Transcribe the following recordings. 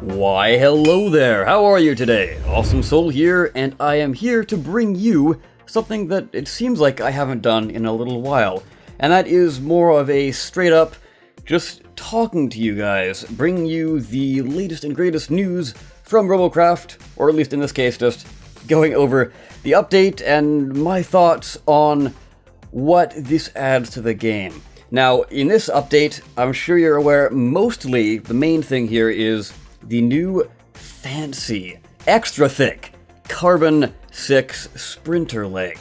Why, hello there! How are you today? Awesome Soul here, and I am here to bring you something that it seems like I haven't done in a little while, and that is more of a straight-up, just talking to you guys, bringing you the latest and greatest news from Robocraft, or at least in this case, just going over the update and my thoughts on what this adds to the game. Now, in this update, I'm sure you're aware, mostly the main thing here is the new fancy, extra thick Carbon 6 sprinter leg.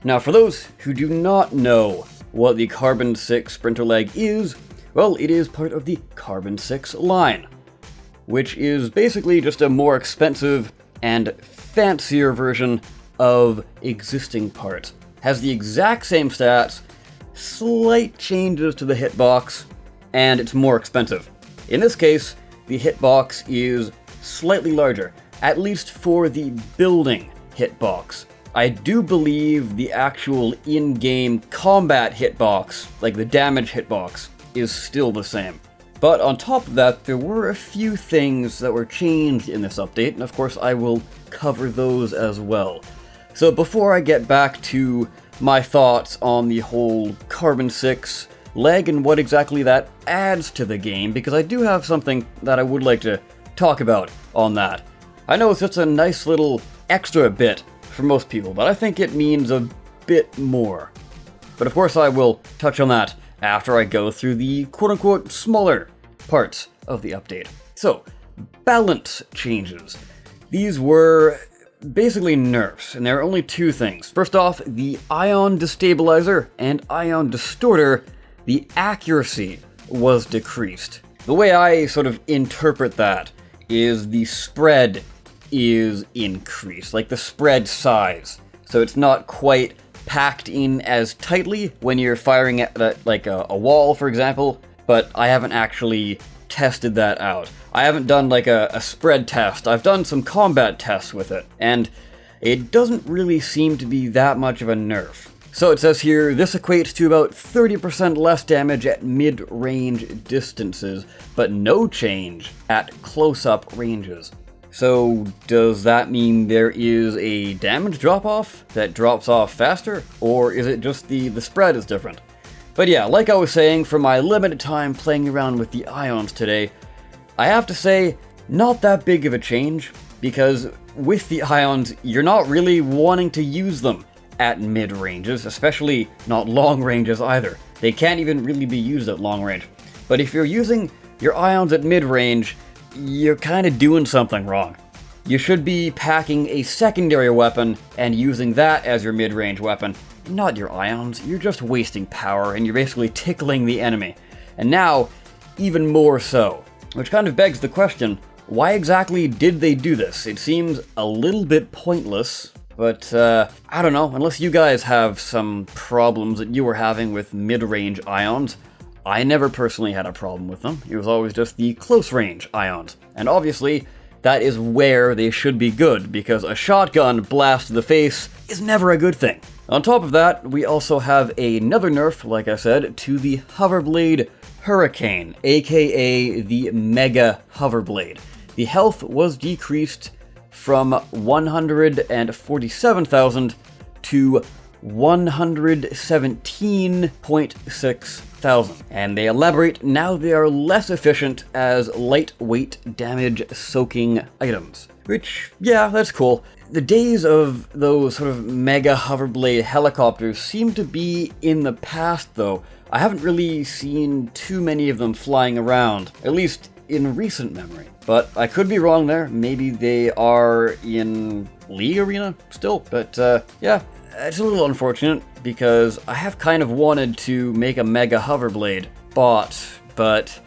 Now, for those who do not know what the Carbon 6 sprinter leg is, well, it is part of the Carbon 6 line, which is basically just a more expensive and fancier version of existing parts. Has the exact same stats, slight changes to the hitbox, and it's more expensive. In this case, the hitbox is slightly larger, at least for the building hitbox. I do believe the actual in-game combat hitbox, like the damage hitbox, is still the same. But on top of that, there were a few things that were changed in this update, and of course I will cover those as well. So before I get back to my thoughts on the whole Carbon 6 leg and what exactly that adds to the game, because I do have something that I would like to talk about on that. I know it's just a nice little extra bit for most people, but I think it means a bit more. But of course I will touch on that after I go through the quote-unquote smaller parts of the update. So, balance changes. These were basically nerfs, and there are only two things. First off, the ion destabilizer and ion distorter, the accuracy was decreased. The way I sort of interpret that is the spread is increased, like the spread size. So it's not quite packed in as tightly when you're firing at like a wall, for example, but I haven't actually tested that out. I haven't done like a spread test. I've done some combat tests with it, and it doesn't really seem to be that much of a nerf. So it says here, this equates to about 30% less damage at mid-range distances, but no change at close-up ranges. So does that mean there is a damage drop-off that drops off faster, or is it just the spread is different? But yeah, like I was saying, for my limited time playing around with the ions today, I have to say, not that big of a change, because with the ions, you're not really wanting to use them at mid-ranges, especially not long ranges either. They can't even really be used at long range. But if you're using your ions at mid-range, you're kind of doing something wrong. You should be packing a secondary weapon and using that as your mid-range weapon, not your ions. You're just wasting power and you're basically tickling the enemy. And now, even more so. Which kind of begs the question, why exactly did they do this? It seems a little bit pointless, but I don't know, unless you guys have some problems that you were having with mid-range ions. I never personally had a problem with them. It was always just the close-range ions. And obviously, that is where they should be good, because a shotgun blast to the face is never a good thing. On top of that, we also have another nerf, like I said, to the Hoverblade Hurricane, aka the Mega Hoverblade. The health was decreased from 147,000 to 117.6 thousand. And they elaborate, now they are less efficient as lightweight damage soaking items. Which, yeah, that's cool. The days of those sort of mega hoverblade helicopters seem to be in the past though. I haven't really seen too many of them flying around, at least in recent memory. But I could be wrong there. Maybe they are in League Arena still. But yeah, it's a little unfortunate because I have kind of wanted to make a mega hoverblade bot, but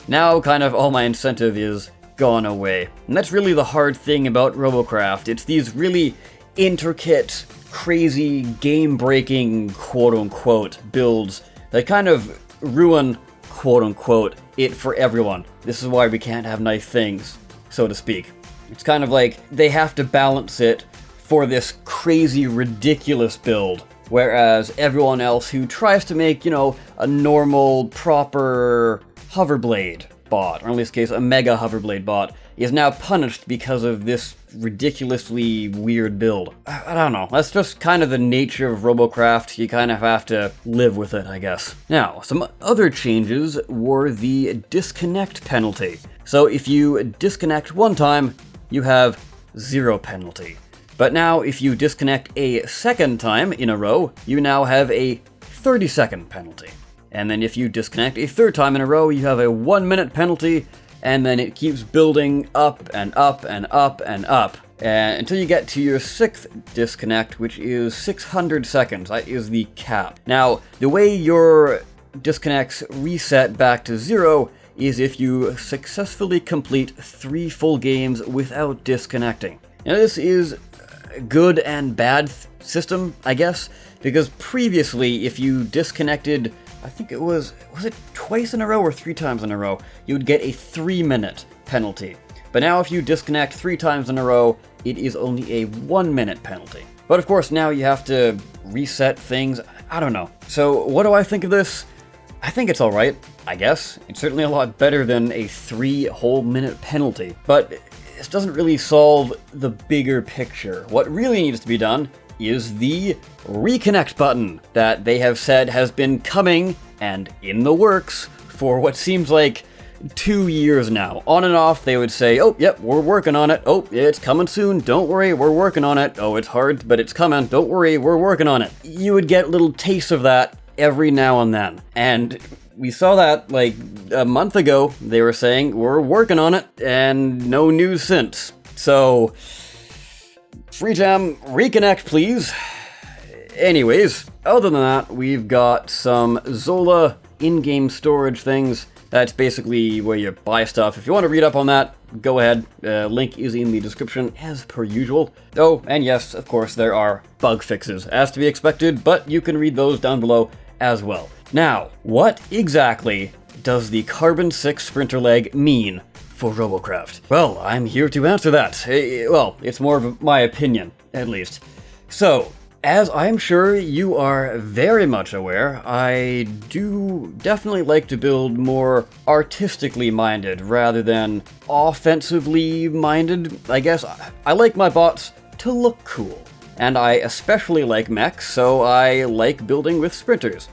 now kind of all my incentive is gone away. And that's really the hard thing about Robocraft. It's these really intricate, crazy, game-breaking, quote-unquote, builds that kind of ruin, quote-unquote, it for everyone. This is why we can't have nice things, so to speak. It's kind of like they have to balance it for this crazy, ridiculous build whereas everyone else who tries to make, a normal, proper hoverblade bot, or in this case, a mega hoverblade bot, is now punished because of this ridiculously weird build. I don't know, that's just kind of the nature of Robocraft. You kind of have to live with it, I guess. Now, some other changes were the disconnect penalty. So if you disconnect one time, you have 0 penalty. But now, if you disconnect a second time in a row, you now have a 30-second penalty. And then if you disconnect a third time in a row, you have a 1-minute penalty, and then it keeps building up and up and up and up until you get to your 6th disconnect, which is 600 seconds. That is the cap. Now, the way your disconnects reset back to 0 is if you successfully complete 3 full games without disconnecting. Now, this is a good and bad system, I guess, because previously, if you disconnected, I think was it twice in a row or 3 times in a row, you would get a 3-minute penalty. But now if you disconnect 3 times in a row, it is only a 1-minute penalty. But of course now you have to reset things, I don't know. So what do I think of this? I think it's alright, I guess. It's certainly a lot better than a 3 whole minute penalty. But this doesn't really solve the bigger picture. What really needs to be done is the reconnect button that they have said has been coming and in the works for what seems like 2 years now. On and off, they would say, oh, yep, we're working on it. Oh, it's coming soon. Don't worry, we're working on it. Oh, it's hard, but it's coming. Don't worry, we're working on it. You would get little tastes of that every now and then. And we saw that like a month ago. They were saying, we're working on it, and no news since. So, Freejam, reconnect, please. Anyways, other than that, we've got some Zola in-game storage things. That's basically where you buy stuff. If you want to read up on that, go ahead. Link is in the description, as per usual. Oh, and yes, of course, there are bug fixes, as to be expected, but you can read those down below as well. Now, what exactly does the Carbon 6 Sprinter Leg mean for Robocraft? Well, I'm here to answer that. Well, it's more of my opinion, at least. So, as I'm sure you are very much aware, I do definitely like to build more artistically minded rather than offensively minded. I guess I like my bots to look cool. And I especially like mechs, so I like building with sprinters.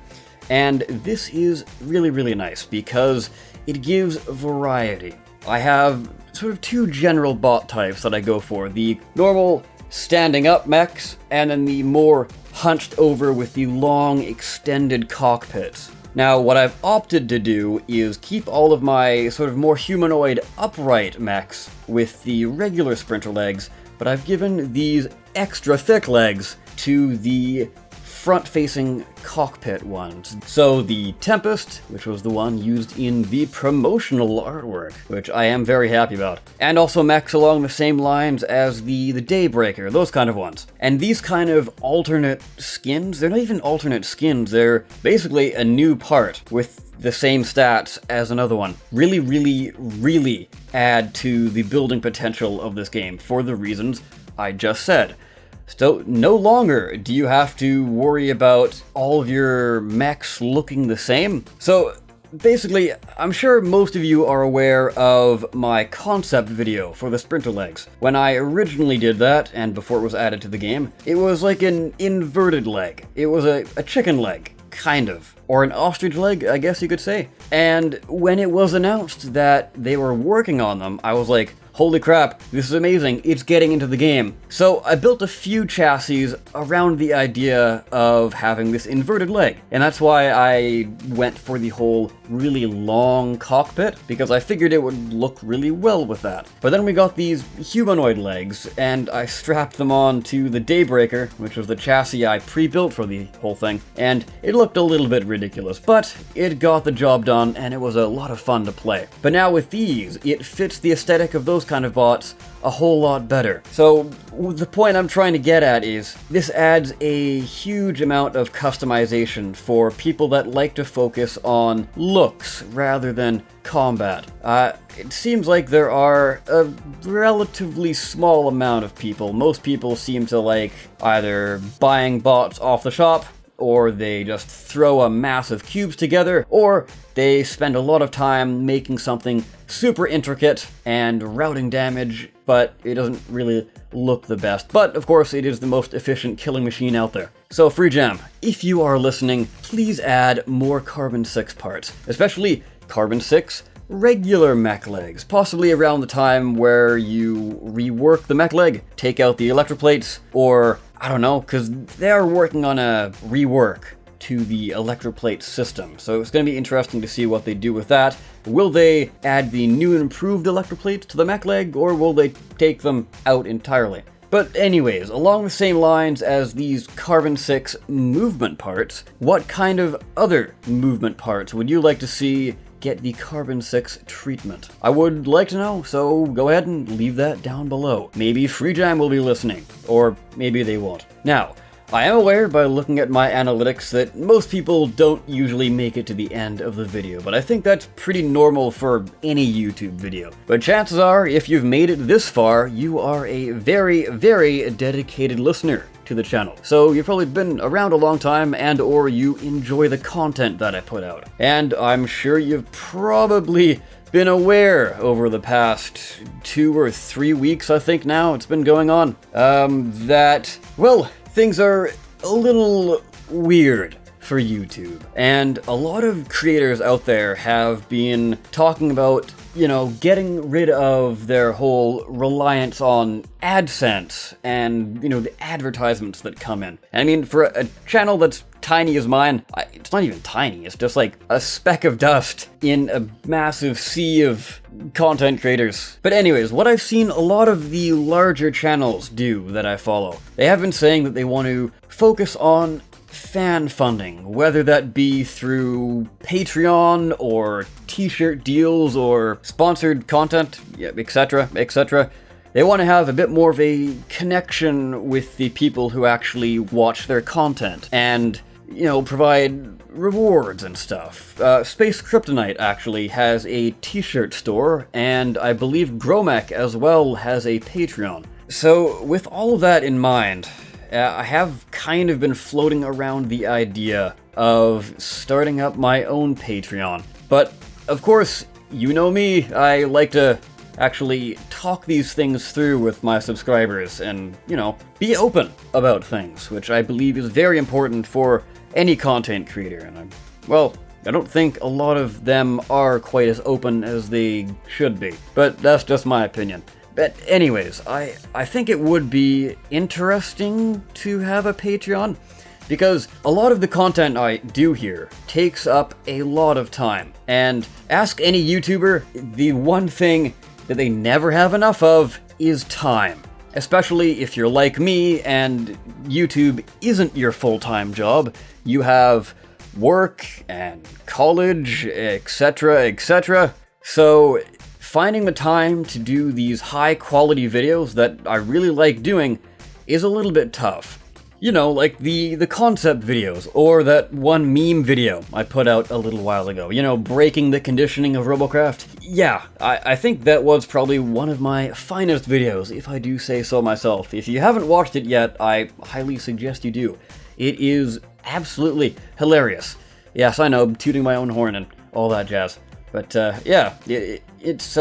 And this is really, really nice because it gives variety. I have sort of 2 general bot types that I go for. The normal standing up mechs, and then the more hunched over with the long extended cockpits. Now, what I've opted to do is keep all of my sort of more humanoid upright mechs with the regular sprinter legs, but I've given these extra thick legs to the front-facing cockpit ones. So the Tempest, which was the one used in the promotional artwork, which I am very happy about. And also mechs along the same lines as the Daybreaker, those kind of ones. And these kind of alternate skins, they're not even alternate skins, they're basically a new part with the same stats as another one. Really, really, really add to the building potential of this game for the reasons I just said. So no longer do you have to worry about all of your mechs looking the same. So basically, I'm sure most of you are aware of my concept video for the sprinter legs. When I originally did that, and before it was added to the game, it was like an inverted leg. It was a chicken leg, kind of. Or an ostrich leg, I guess you could say. And when it was announced that they were working on them, I was like, holy crap, this is amazing, it's getting into the game. So I built a few chassis around the idea of having this inverted leg. And that's why I went for the whole really long cockpit, because I figured it would look really well with that. But then we got these humanoid legs, and I strapped them on to the Daybreaker, which was the chassis I pre-built for the whole thing, and it looked a little bit ridiculous, but it got the job done, and it was a lot of fun to play. But now with these, it fits the aesthetic of those kind of bots a whole lot better. So the point I'm trying to get at is this adds a huge amount of customization for people that like to focus on looks rather than combat. It seems like there are a relatively small amount of people. Most people seem to like either buying bots off the shop, or they just throw a mass of cubes together, or they spend a lot of time making something super intricate and routing damage, but it doesn't really look the best. But of course, it is the most efficient killing machine out there. So Free Jam, if you are listening, please add more Carbon 6 parts, especially Carbon 6 regular mech legs, possibly around the time where you rework the mech leg, take out the electroplates, or I don't know, because they're working on a rework to the electroplate system, so it's going to be interesting to see what they do with that. Will they add the new and improved electroplates to the mech leg, or will they take them out entirely? But anyways, along the same lines as these Carbon 6 movement parts, what kind of other movement parts would you like to see get the Carbon 6 treatment? I would like to know, so go ahead and leave that down below. Maybe Free Jam will be listening, or maybe they won't. Now, I am aware by looking at my analytics that most people don't usually make it to the end of the video, but I think that's pretty normal for any YouTube video. But chances are, if you've made it this far, you are a very, very dedicated listener to the channel. So you've probably been around a long time, and or you enjoy the content that I put out. And I'm sure you've probably been aware over the past 2 or 3 weeks, I think now it's been going on, that, well, things are a little weird for YouTube. And a lot of creators out there have been talking about, you know, getting rid of their whole reliance on AdSense and, you know, the advertisements that come in. And I mean, for a channel that's tiny as mine, it's not even tiny, it's just like a speck of dust in a massive sea of content creators. But anyways, what I've seen a lot of the larger channels do that I follow, they have been saying that they want to focus on fan funding, whether that be through Patreon or t-shirt deals or sponsored content, etc., etc. They want to have a bit more of a connection with the people who actually watch their content and, you know, provide rewards and stuff. Space Kryptonite actually has a t-shirt store, and I believe Gromec as well has a Patreon. So with all of that in mind, I have kind of been floating around the idea of starting up my own Patreon. But, of course, you know me, I like to actually talk these things through with my subscribers and, you know, be open about things, which I believe is very important for any content creator. And I don't think a lot of them are quite as open as they should be, but that's just my opinion. But anyways, I think it would be interesting to have a Patreon, because a lot of the content I do here takes up a lot of time. And ask any YouTuber, the one thing that they never have enough of is time. Especially if you're like me and YouTube isn't your full-time job. You have work and college, etc., etc. So finding the time to do these high-quality videos that I really like doing is a little bit tough. You know, like the concept videos, or that one meme video I put out a little while ago, you know, breaking the conditioning of Robocraft. Yeah, I think that was probably one of my finest videos, if I do say so myself. If you haven't watched it yet, I highly suggest you do. It is absolutely hilarious. Yes, I know, tooting my own horn and all that jazz. But yeah, it's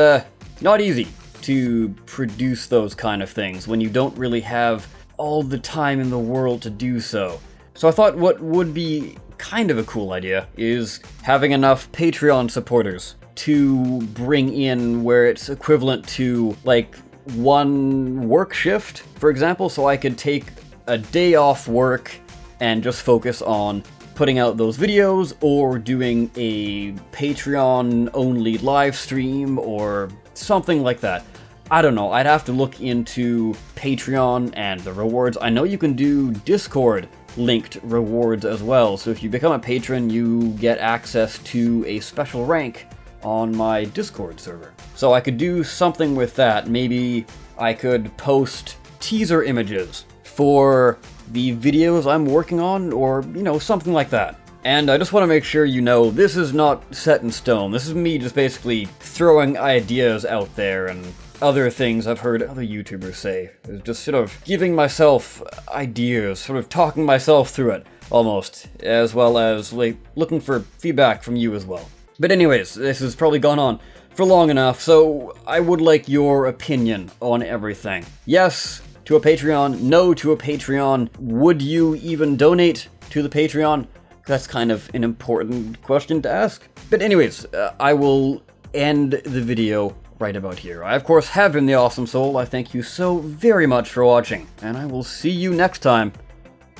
not easy to produce those kind of things when you don't really have all the time in the world to do so. So I thought what would be kind of a cool idea is having enough Patreon supporters to bring in where it's equivalent to like one work shift, for example, so I could take a day off work and just focus on putting out those videos, or doing a Patreon-only live stream, or something like that. I don't know, I'd have to look into Patreon and the rewards. I know you can do Discord-linked rewards as well, so if you become a patron, you get access to a special rank on my Discord server. So I could do something with that. Maybe I could post teaser images for the videos I'm working on, or, you know, something like that. And I just want to make sure you know this is not set in stone. This is me just basically throwing ideas out there and other things I've heard other YouTubers say. Just sort of giving myself ideas, sort of talking myself through it, almost, as well as like looking for feedback from you as well. But anyways, this has probably gone on for long enough, so I would like your opinion on everything. Yes to a Patreon, no to a Patreon. Would you even donate to the Patreon? That's kind of an important question to ask. But anyways, I will end the video right about here. I, of course, have been the Awesome Soul. I thank you so very much for watching, and I will see you next time.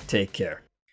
Take care.